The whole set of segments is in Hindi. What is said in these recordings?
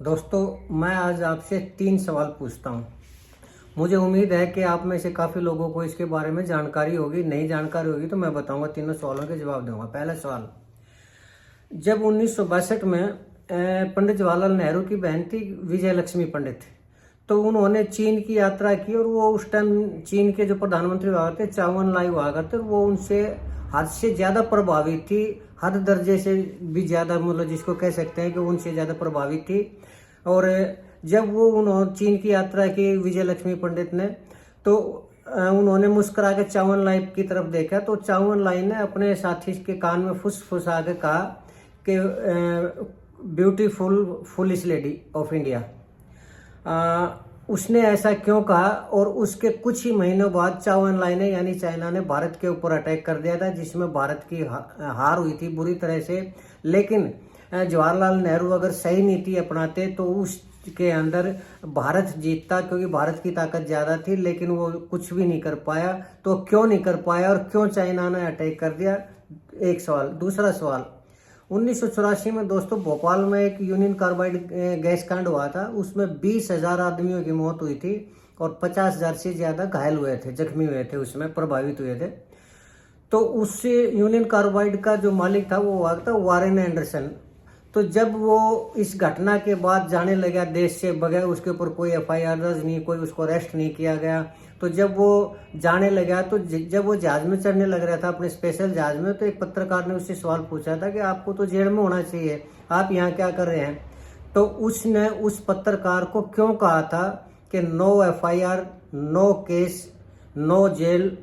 दोस्तों, मैं आज आपसे 3 सवाल पूछता हूँ। मुझे उम्मीद है कि आप में से काफ़ी लोगों को इसके बारे में जानकारी होगी। नहीं जानकारी होगी तो मैं बताऊंगा, तीनों सवालों के जवाब दूंगा। पहला सवाल, जब 1962 में पंडित जवाहरलाल नेहरू की बहन थी विजय लक्ष्मी पंडित, तो उन्होंने चीन की यात्रा की और वो उस टाइम चीन के जो प्रधानमंत्री हुआ करते चाउ एन लाई हुआ करते, वो उनसे हद से ज़्यादा प्रभावित थी। हद दर्जे से भी ज़्यादा, मतलब जिसको कह सकते हैं कि उनसे ज़्यादा प्रभावित थी। और जब वो उन्होंने चीन की यात्रा की विजय लक्ष्मी पंडित ने, तो उन्होंने मुस्कुरा के चाउ एन लाई की तरफ देखा, तो चाउ एन लाई ने अपने साथी के कान में फुसफुसा के कहा कि beautiful foolish lady of India. उसने ऐसा क्यों कहा, और उसके कुछ ही महीनों बाद चाउ एन लाई ने यानी चाइना ने भारत के ऊपर अटैक कर दिया था, जिसमें भारत की हार हुई थी बुरी तरह से। लेकिन जवाहरलाल नेहरू अगर सही नीति अपनाते तो उसके अंदर भारत जीतता, क्योंकि भारत की ताकत ज़्यादा थी। लेकिन वो कुछ भी नहीं कर पाया। तो क्यों नहीं कर पाया और क्यों चाइना ने अटैक कर दिया, एक सवाल। दूसरा सवाल, 1984 में दोस्तों भोपाल में एक यूनियन कार्बाइड गैस कांड हुआ था। उसमें 20,000 आदमियों की मौत हुई थी और 50,000 से ज़्यादा घायल हुए थे, जख्मी हुए थे, उसमें प्रभावित हुए थे। तो उससे यूनियन कार्बाइड का जो मालिक था वो हुआ था वारेन एंडरसन। तो जब वो इस घटना के बाद जाने लगा देश से, बगैर उसके ऊपर कोई एफआईआर दर्ज नहीं, कोई उसको अरेस्ट नहीं किया गया, तो जब वो जाने लगा, तो जब वो जहाज में चढ़ने लग रहा था अपने स्पेशल जहाज में, तो एक पत्रकार ने उससे सवाल पूछा था कि आपको तो जेल में होना चाहिए, आप यहाँ क्या कर रहे हैं। तो उसने उस पत्रकार को क्यों कहा था कि no FIR, no case, no jail,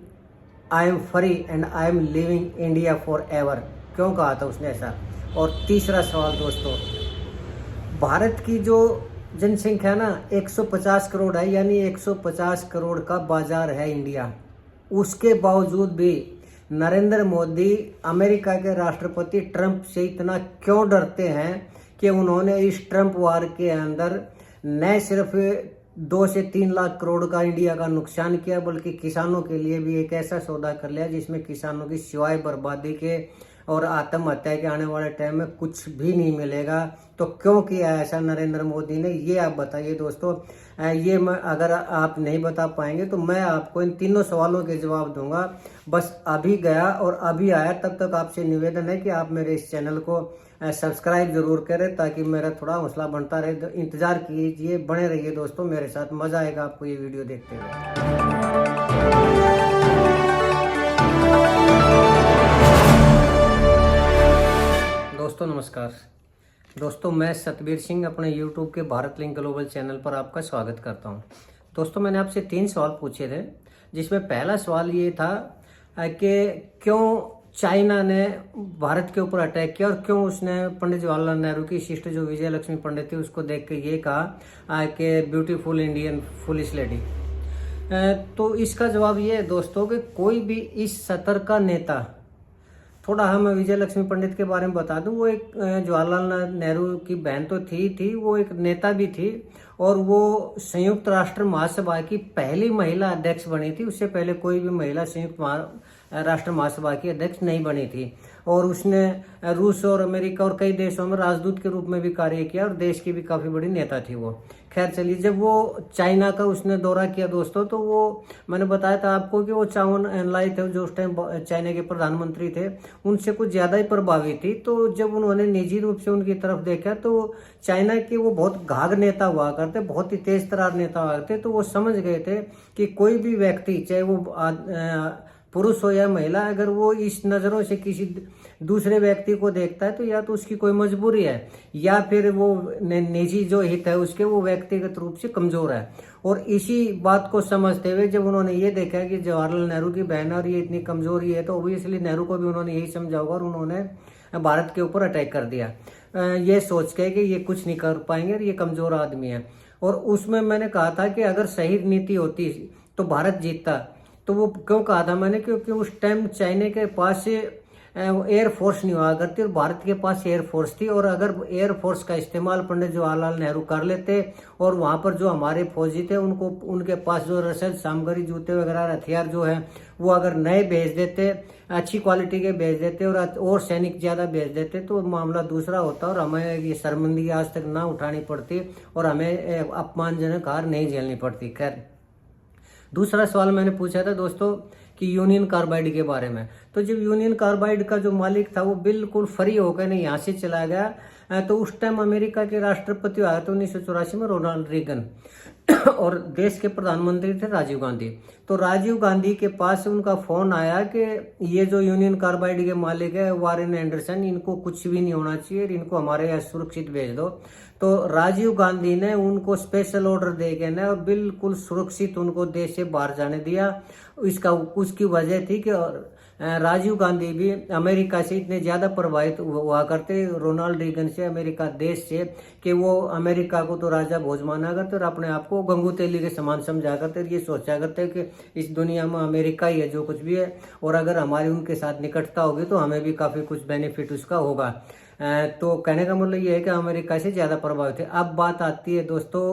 I am free and I am living India forever, क्यों कहा था उसने ऐसा। और तीसरा सवाल दोस्तों, भारत की जो जनसंख्या ना 150 करोड़ है, यानी 150 करोड़ का बाजार है इंडिया। उसके बावजूद भी नरेंद्र मोदी अमेरिका के राष्ट्रपति ट्रंप से इतना क्यों डरते हैं कि उन्होंने इस ट्रंप वार के अंदर न सिर्फ 2 से 3 लाख करोड़ का इंडिया का नुकसान किया, बल्कि किसानों के लिए भी एक ऐसा सौदा कर लिया जिसमें किसानों की सिवाय बर्बादी के और आत्महत्या के आने वाले टाइम में कुछ भी नहीं मिलेगा। तो क्यों किया ऐसा नरेंद्र मोदी ने, ये आप बताइए दोस्तों। ये मैं, अगर आप नहीं बता पाएंगे तो मैं आपको इन तीनों सवालों के जवाब दूंगा। बस अभी गया और अभी आया, तब तक आपसे निवेदन है कि आप मेरे इस चैनल को सब्सक्राइब जरूर करें, ताकि मेरा थोड़ा हौसला बनता रहे। तो इंतजार कीजिए, बने रहिए दोस्तों मेरे साथ, मजा आएगा आपको ये वीडियो देखते हुए। दोस्तों नमस्कार। दोस्तों मैं सतबीर सिंह अपने YouTube के भारत लिंक ग्लोबल चैनल पर आपका स्वागत करता हूं। दोस्तों मैंने आपसे 3 सवाल पूछे थे, जिसमें पहला सवाल ये था कि क्यों चाइना ने भारत के ऊपर अटैक किया और क्यों उसने पंडित जवाहरलाल नेहरू की सिस्टर जो विजय लक्ष्मी पंडित थी उसको देख के ये कहा कि ब्यूटीफुल इंडियन फुलिश लेडी। तो इसका जवाब ये है दोस्तों कि कोई भी इस सतर का नेता, थोड़ा हम विजय लक्ष्मी पंडित के बारे में बता दूं, वो एक जवाहरलाल नेहरू की बहन तो थी, वो एक नेता भी थी और वो संयुक्त राष्ट्र महासभा की पहली महिला अध्यक्ष बनी थी। उससे पहले कोई भी महिला संयुक्त राष्ट्र महासभा की अध्यक्ष नहीं बनी थी। और उसने रूस और अमेरिका और कई देशों में राजदूत के रूप में भी कार्य किया और देश की भी काफ़ी बड़ी नेता थी वो। खैर चलिए, जब वो चाइना का उसने दौरा किया दोस्तों, तो वो मैंने बताया था आपको कि वो चाउ एन लाई थे जो उस टाइम चाइना के प्रधानमंत्री थे, उनसे कुछ ज़्यादा ही प्रभावित थी। तो जब उन्होंने निजी रूप से उनकी तरफ देखा, तो चाइना के वो बहुत घाघ नेता हुआ करते, बहुत ही तेज तर्रार नेता हुआ करते। तो वो समझ गए थे कि कोई भी व्यक्ति, चाहे वो पुरुष हो या महिला, अगर वो इस नज़रों से किसी दूसरे व्यक्ति को देखता है तो या तो उसकी कोई मजबूरी है, या फिर वो निजी जो हित है उसके, वो व्यक्तिगत रूप से कमजोर है। और इसी बात को समझते हुए जब उन्होंने ये देखा कि जवाहरलाल नेहरू की बहन और ये इतनी कमजोरी है, तो ऑब्वियसली नेहरू को भी उन्होंने यही समझा होगा और उन्होंने भारत के ऊपर अटैक कर दिया, ये सोच के कि ये कुछ नहीं कर पाएंगे और ये कमजोर आदमी है। और उसमें मैंने कहा था कि अगर सही नीति होती तो भारत जीतता। तो वो क्यों कहा था मैंने, क्योंकि उस टाइम चाइना के पास से एयरफोर्स नहीं हुआ करती और भारत के पास एयरफोर्स थी। और अगर एयरफोर्स का इस्तेमाल पंडित जवाहरलाल नेहरू कर लेते और वहाँ पर जो हमारे फौजी थे उनको उनके पास जो रसद सामग्री जूते वगैरह हथियार जो है वो अगर नए भेज देते, अच्छी क्वालिटी के भेज देते और सैनिक ज़्यादा भेज देते तो मामला दूसरा होता और हमें ये शर्मिंदगी आज तक ना उठानी पड़ती और हमें अपमानजनक हार नहीं झेलनी पड़ती। खैर, दूसरा सवाल मैंने पूछा था दोस्तों कि यूनियन कार्बाइड के बारे में। तो जब यूनियन कार्बाइड का जो मालिक था वो बिल्कुल फ्री होकर नहीं यहाँ से चला गया, तो उस टाइम अमेरिका के राष्ट्रपति आए थे 1984 में रोनाल्ड रीगन और देश के प्रधानमंत्री थे राजीव गांधी। तो राजीव गांधी के पास उनका फोन आया कि ये जो यूनियन कार्बाइड के मालिक है वारेन एंडरसन, इनको कुछ भी नहीं होना चाहिए, इनको हमारे यहाँ सुरक्षित भेज दो। तो राजीव गांधी ने उनको स्पेशल ऑर्डर दे के ना बिल्कुल सुरक्षित उनको देश से बाहर जाने दिया। उसकी वजह थी कि राजीव गांधी भी अमेरिका से इतने ज़्यादा प्रभावित हुआ करते, रोनाल्ड रीगन से, अमेरिका देश से, कि वो अमेरिका को तो राजा भोज माना करते और अपने आप को गंगू तेली के समान समझा करते। ये सोचा करते कि इस दुनिया में अमेरिका ही है जो कुछ भी है, और अगर हमारी उनके साथ निकटता होगी तो हमें भी काफ़ी कुछ बेनिफिट उसका होगा। तो कहने का मतलब ये है कि अमेरिका से ज़्यादा प्रभावित है। अब बात आती है दोस्तों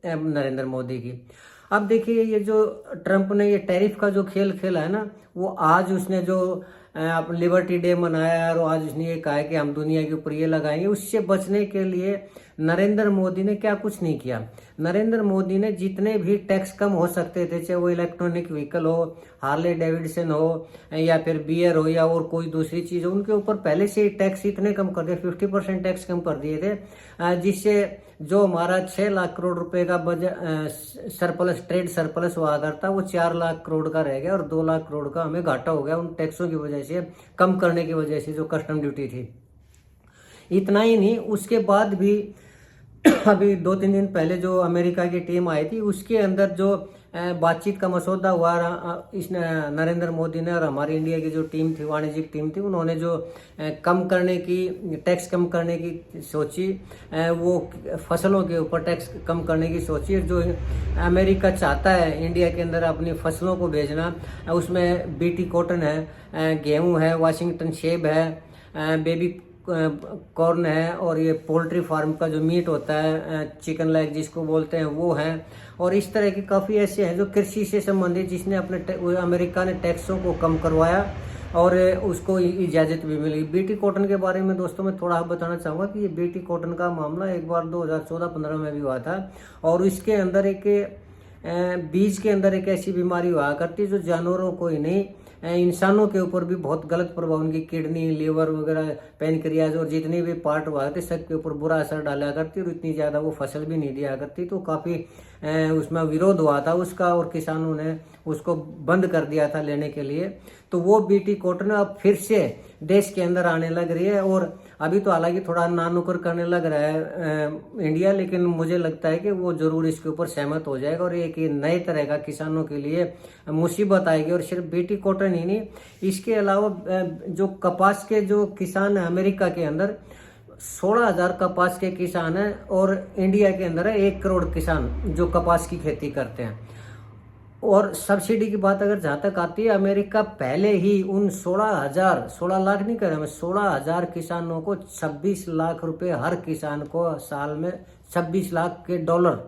नरेंद्र मोदी की। अब देखिए ये जो ट्रंप ने ये टैरिफ का जो खेल खेला है ना, वो आज उसने जो लिबर्टी डे मनाया और आज उसने ये कहा है कि हम दुनिया के ऊपर ये लगाएंगे, उससे बचने के लिए नरेंद्र मोदी ने क्या कुछ नहीं किया। नरेंद्र मोदी ने जितने भी टैक्स कम हो सकते थे, चाहे वो इलेक्ट्रॉनिक व्हीकल हो, हार्ले डेविडसन हो, या फिर बियर हो, या और कोई दूसरी चीज़ हो, उनके ऊपर पहले से ही टैक्स इतने कम कर दिए, 50% टैक्स कम कर दिए थे, जिससे जो हमारा 6 लाख करोड़ रुपए का बजट सरप्लस, ट्रेड सरप्लस हुआ करता, वो 4 लाख करोड़ का रह गया और 2 लाख करोड़ का हमें घाटा हो गया उन टैक्सों की वजह से, कम करने की वजह से, जो कस्टम ड्यूटी थी। इतना ही नहीं, उसके बाद भी अभी 2-3 दिन पहले जो अमेरिका की टीम आई थी उसके अंदर जो बातचीत का मसौदा हुआ, इस नरेंद्र मोदी ने और हमारी इंडिया की जो टीम थी, वाणिज्यिक टीम थी, उन्होंने जो कम करने की, टैक्स कम करने की सोची, वो फसलों के ऊपर टैक्स कम करने की सोची। जो अमेरिका चाहता है इंडिया के अंदर अपनी फसलों को भेजना, उसमें बीटी कॉटन है, गेहूँ है, वाशिंगटन सेब है, बेबी कॉर्न है, और ये पोल्ट्री फार्म का जो मीट होता है, चिकन लेग जिसको बोलते हैं, वो है। और इस तरह की काफ़ी ऐसे हैं जो कृषि से संबंधित, जिसने अपने अमेरिका ने टैक्सों को कम करवाया और उसको इजाज़त भी मिली। बीटी कॉटन के बारे में दोस्तों मैं थोड़ा बताना चाहूँगा कि ये बीटी कॉटन का मामला एक बार 2014-15 में भी हुआ था, और इसके अंदर एक बीज के अंदर एक ऐसी बीमारी हुआ करती है जो जानवरों को ही नहीं, इंसानों के ऊपर भी बहुत गलत प्रभाव, उनकी किडनी, लीवर वगैरह, पैनक्रियाज और जितने भी पार्ट हुआ करते सब के ऊपर बुरा असर डाला करती, और इतनी ज़्यादा वो फसल भी नहीं दिया करती। तो काफ़ी उसमें विरोध हुआ था उसका, और किसानों ने उसको बंद कर दिया था लेने के लिए। तो वो बीटी कॉटन अब फिर से देश के अंदर आने लग रही है, और अभी तो हालांकि थोड़ा नानुकर करने लग रहा है इंडिया, लेकिन मुझे लगता है कि वो जरूर इसके ऊपर सहमत हो जाएगा और एक नए तरह का किसानों के लिए मुसीबत आएगी। और सिर्फ बीटी कॉटन ही नहीं, इसके अलावा जो कपास के जो किसान है अमेरिका के अंदर 16,000 कपास के किसान हैं, और इंडिया के अंदर है 1 करोड़ किसान जो कपास की खेती करते हैं। और सब्सिडी की बात अगर जहाँ तक आती है, अमेरिका पहले ही उन 16 लाख नहीं कर रहे मैं, 16,000 किसानों को 26 लाख रुपए हर किसान को साल में, 26 लाख के डॉलर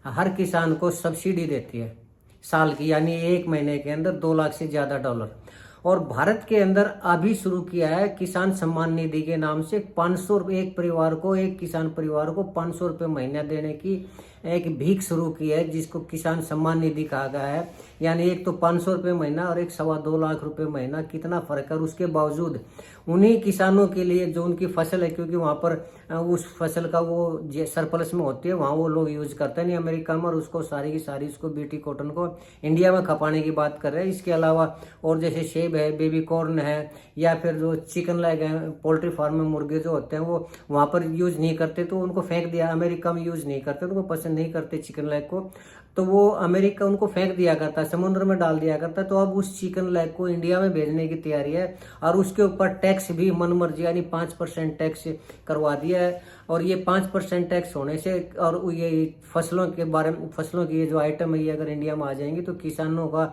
हर किसान को सब्सिडी देती है साल की, यानी 1 महीने के अंदर 2 लाख से ज़्यादा डॉलर। और भारत के अंदर अभी शुरू किया है किसान सम्मान निधि के नाम से 500 रुपये एक परिवार को, एक किसान परिवार को 500 रुपये महीना देने की एक भीख शुरू की है, जिसको किसान सम्मान निधि कहा गया है। यानी एक तो 500 रुपये महीना और एक 2.25 लाख रुपए महीना, कितना फर्क है। और उसके बावजूद उन्हीं किसानों के लिए जो उनकी फसल है, क्योंकि वहाँ पर उस फसल का वो सरप्लस में होती है, वहाँ वो लोग यूज करते नहीं अमेरिका में, और उसको सारी की सारी उसको बीटी कॉटन को इंडिया में खपाने की बात कर रहे हैं। इसके अलावा और जैसे सेब है, बेबी कॉर्न है, या फिर जो चिकन लेग है, पोल्ट्री फार्म में मुर्गे जो होते हैं वो वहाँ पर यूज नहीं करते, तो उनको फेंक दिया। अमेरिका में यूज नहीं करते, उनको पसंद नहीं करते चिकन लेग को, तो वो अमेरिका उनको फेंक दिया करता, समुद्र में डाल दिया करता। तो अब उस चिकन लेग को इंडिया में भेजने की तैयारी है, और उसके ऊपर टैक्स भी मनमर्जी, यानी 5% टैक्स करवा दिया है। और ये 5% टैक्स होने से, और ये फसलों के बारे में, फसलों की ये जो आइटम है ये अगर इंडिया में आ जाएंगी तो किसानों का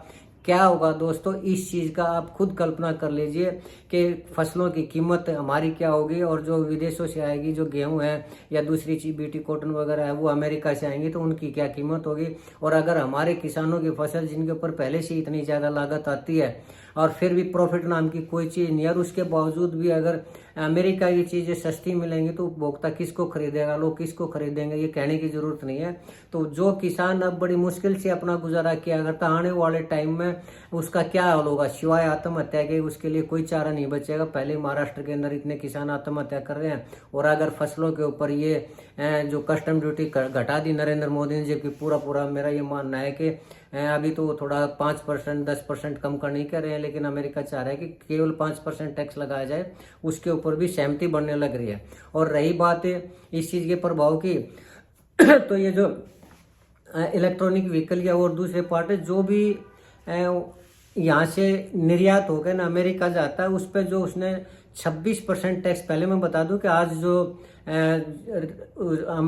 क्या होगा दोस्तों, इस चीज़ का आप खुद कल्पना कर लीजिए कि फसलों की कीमत हमारी क्या होगी, और जो विदेशों से आएगी, जो गेहूं है या दूसरी चीज बीटी कॉटन वगैरह है, वो अमेरिका से आएंगी तो उनकी क्या कीमत होगी। और अगर हमारे किसानों की फसल जिनके ऊपर पहले से इतनी ज़्यादा लागत आती है और फिर भी प्रॉफिट नाम की कोई चीज़ नहीं है, और उसके बावजूद भी अगर अमेरिका की चीज़ें सस्ती मिलेंगी तो उपभोक्ता किसको खरीदेगा, लोग किसको खरीदेंगे, ये कहने की जरूरत नहीं है। तो जो किसान अब बड़ी मुश्किल से अपना गुजारा किया करता, आने वाले टाइम में उसका क्या हाल होगा, सिवाय आत्महत्या के उसके लिए कोई चारा नहीं बचेगा। पहले महाराष्ट्र के अंदर इतने किसान आत्महत्या कर रहे हैं, और अगर फसलों के ऊपर ये जो कस्टम ड्यूटी घटा दी नरेंद्र मोदी ने, जबकि पूरा मेरा ये मानना है कि अभी तो थोड़ा 5% 10% कम करने कह रहे हैं, लेकिन अमेरिका चाह रहा है कि केवल 5% टैक्स लगाया जाए, उसके ऊपर भी सहमति बनने लग रही है। और रही बात इस चीज़ के प्रभाव की तो ये जो इलेक्ट्रॉनिक व्हीकल या और दूसरे पार्ट है जो भी यहाँ से निर्यात होकर ना अमेरिका जाता है, उस पर जो उसने 26% टैक्स, पहले मैं बता दूं कि आज जो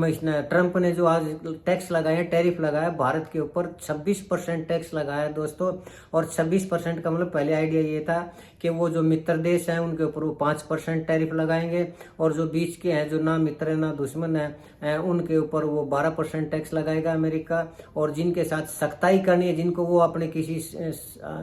इसने ट्रंप ने जो आज टैक्स लगाए, टैरिफ लगाया भारत के ऊपर, 26% टैक्स लगाया दोस्तों। और 26% का मतलब पहले आइडिया ये था कि वो जो मित्र देश हैं उनके ऊपर वो 5% टैरिफ लगाएंगे, और जो बीच के हैं जो ना मित्र है ना दुश्मन है उनके ऊपर वो 12% टैक्स लगाएगा अमेरिका। और जिनके साथ सख्ताई करनी है, जिनको वो अपने किसी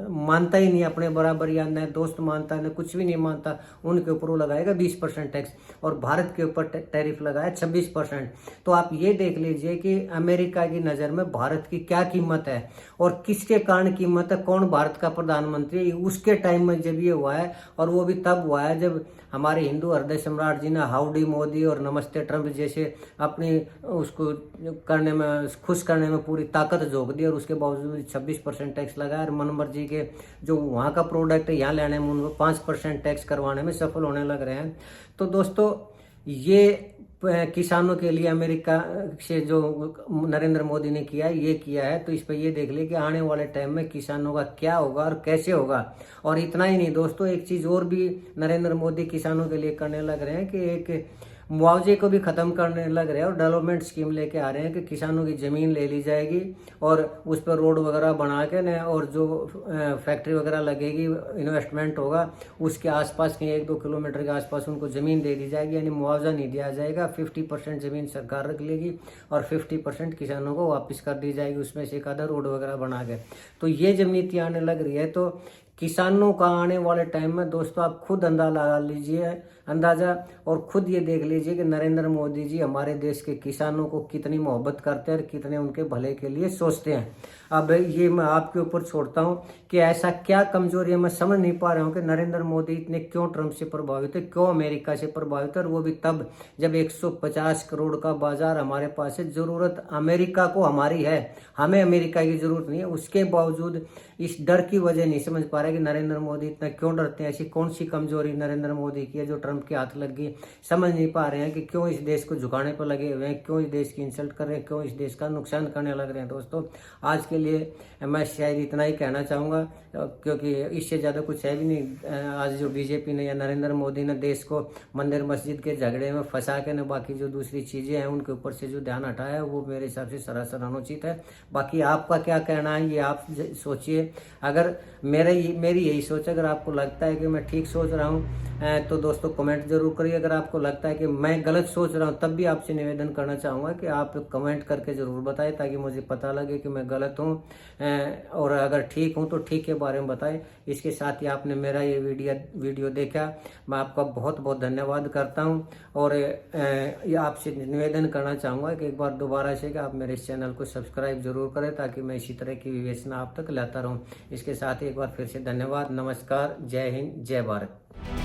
मानता ही नहीं अपने बराबर, या न दोस्त मानता है न कुछ भी नहीं मानता, उनके ऊपर वो लगाएगा 20% टैक्स, और भारत के ऊपर टैरिफ लगाया 26%। तो आप ये देख लीजिए कि अमेरिका की नज़र में भारत की क्या कीमत है और किसके कारण कीमत है, कौन भारत का प्रधानमंत्री, उसके टाइम में जब ये हुआ है। और वो भी तब हुआ है जब हमारे हिंदू हृदय सम्राट जी ने हाउडी मोदी और नमस्ते ट्रंप जैसे अपनी उसको करने में, खुश करने में पूरी ताकत झोंक दी, और उसके बावजूद 26% टैक्स लगाया। और मनोहर जी के जो वहाँ का प्रोडक्ट है यहाँ लेने में उनको 5% टैक्स करवाने में सफल होने लग रहे हैं। तो दोस्तों ये किसानों के लिए अमेरिका से जो नरेंद्र मोदी ने किया है, ये किया है। तो इस पर ये देख ले कि आने वाले टाइम में किसानों का क्या होगा और कैसे होगा। और इतना ही नहीं दोस्तों, एक चीज़ और भी नरेंद्र मोदी किसानों के लिए करने लग रहे हैं कि एक मुआवजे को भी ख़त्म करने लग रहे हैं, और डेवलपमेंट स्कीम लेके आ रहे हैं कि किसानों की ज़मीन ले ली जाएगी और उस पर रोड वगैरह बना के न, और जो फैक्ट्री वगैरह लगेगी, इन्वेस्टमेंट होगा, उसके आसपास कहीं 1-2 किलोमीटर के आसपास उनको ज़मीन दे दी जाएगी, यानी मुआवजा नहीं दिया जाएगा। 50% ज़मीन सरकार रख लेगी और 50% किसानों को वापस कर दी जाएगी, उसमें से एक आधा रोड वगैरह बना के। तो ये जब नीति आने लग रही है तो किसानों का आने वाले टाइम में दोस्तों आप खुद अंदाजा लगा लीजिए, अंदाजा, और खुद ये देख लीजिए कि नरेंद्र मोदी जी हमारे देश के किसानों को कितनी मोहब्बत करते हैं और कितने उनके भले के लिए सोचते हैं। अब ये मैं आपके ऊपर छोड़ता हूँ कि ऐसा क्या कमजोरी है, मैं समझ नहीं पा रहा हूँ कि नरेंद्र मोदी इतने क्यों ट्रंप से प्रभावित है, क्यों अमेरिका से प्रभावित है, और वो भी तब जब 150 करोड़ का बाजार हमारे पास है। जरूरत अमेरिका को हमारी है, हमें अमेरिका की जरूरत नहीं है। उसके बावजूद इस डर की वजह नहीं समझ पा रहे कि नरेंद्र मोदी इतना क्यों डरते हैं, ऐसी कौन सी कमजोरी नरेंद्र मोदी की है जो ट्रंप के हाथ लग गई। समझ नहीं पा रहे हैं कि क्यों इस देश को झुकाने पर लगे हुए हैं, क्यों इस देश की इंसल्ट कर रहे हैं, क्यों इस देश का नुकसान करने लग रहे हैं। दोस्तों आज के लिए मैं शायद इतना ही कहना चाहूँगा, क्योंकि इससे ज़्यादा कुछ है भी नहीं। आज जो बीजेपी ने या नरेंद्र मोदी ने देश को मंदिर मस्जिद के झगड़े में फंसा के न बाकी जो दूसरी चीज़ें हैं उनके ऊपर से जो ध्यान हटाया है वो मेरे हिसाब से सरासर अनुचित है। बाकी आपका क्या कहना है ये आप सोचिए। अगर मेरी यही सोच, अगर आपको लगता है कि मैं ठीक सोच रहा हूँ तो दोस्तों कमेंट जरूर करिए। अगर आपको लगता है कि मैं गलत सोच रहा हूँ तब भी आपसे निवेदन करना चाहूँगा कि आप कमेंट करके ज़रूर बताएं, ताकि मुझे पता लगे कि मैं गलत हूँ, और अगर ठीक हूँ तो ठीक के बारे में बताएं। इसके साथ ही आपने मेरा ये वीडियो देखा, मैं आपका बहुत बहुत धन्यवाद करता हूँ। और ये आपसे निवेदन करना चाहूँगा कि एक बार दोबारा से कि आप मेरे इस चैनल को सब्सक्राइब जरूर करें, ताकि मैं इसी तरह की विवेचना आप तक लाता रहूँ। इसके साथ ही एक बार फिर से धन्यवाद, नमस्कार, जय हिंद, जय भारत।